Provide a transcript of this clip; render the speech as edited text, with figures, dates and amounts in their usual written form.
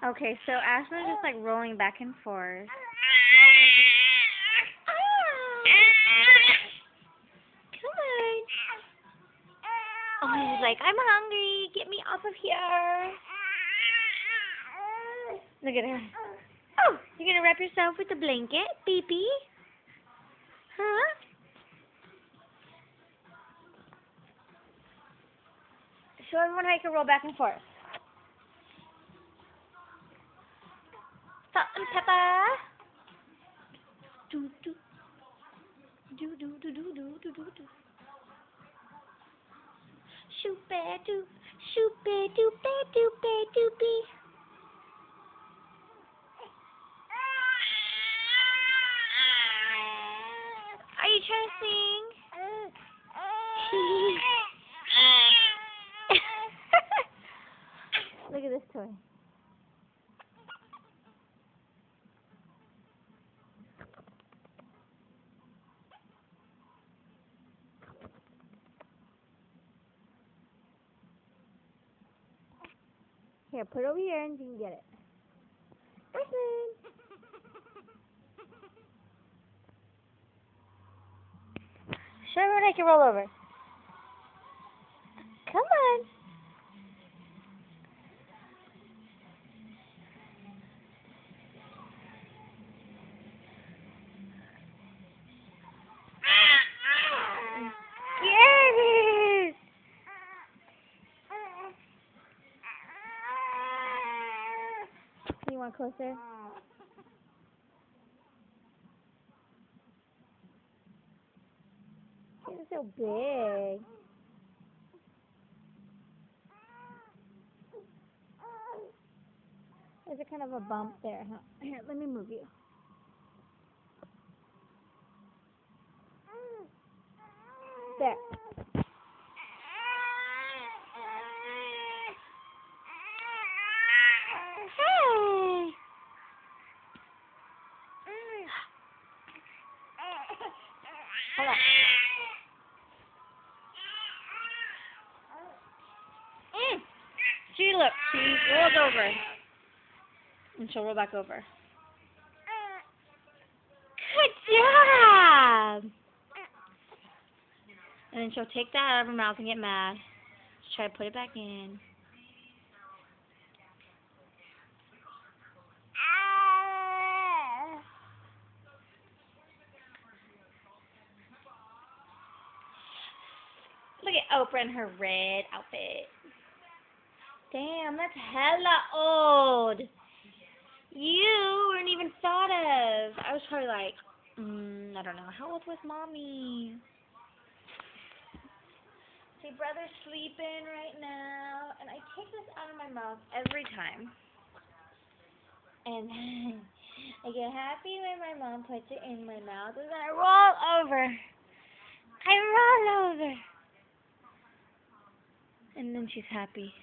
Okay, so Ashley's just like rolling back and forth. Come on. Oh, he's like, I'm hungry. Get me off of here. Look at her. Oh, you're gonna wrap yourself with a blanket, Pee-Pee? Huh? Show everyone how you can roll back and forth. Salt and pepper. Do do do do do do do do do do. Shoop-a-doop, shoop-a-doop-a-doop-a-doopy. Are you trying to sing? Look at this toy. Here, put it over here and you can get it. Listen. Show everyone I can roll over. Come on. Yes! You want closer? It's so big. There's a kind of a bump there, huh? Here, let me move you. There. Hey! Hold on. See, look. She rolls over. And she'll roll back over. Good job! And then she'll take that out of her mouth and get mad. She'll try to put it back in. Look at Oprah in her red outfit. Damn, that's hella old. You weren't even thought of. I was probably like, I don't know. How old was Mommy? See, brother's sleeping right now, and I take this out of my mouth every time. And I get happy when my mom puts it in my mouth, and then I roll over. I roll over. And then she's happy.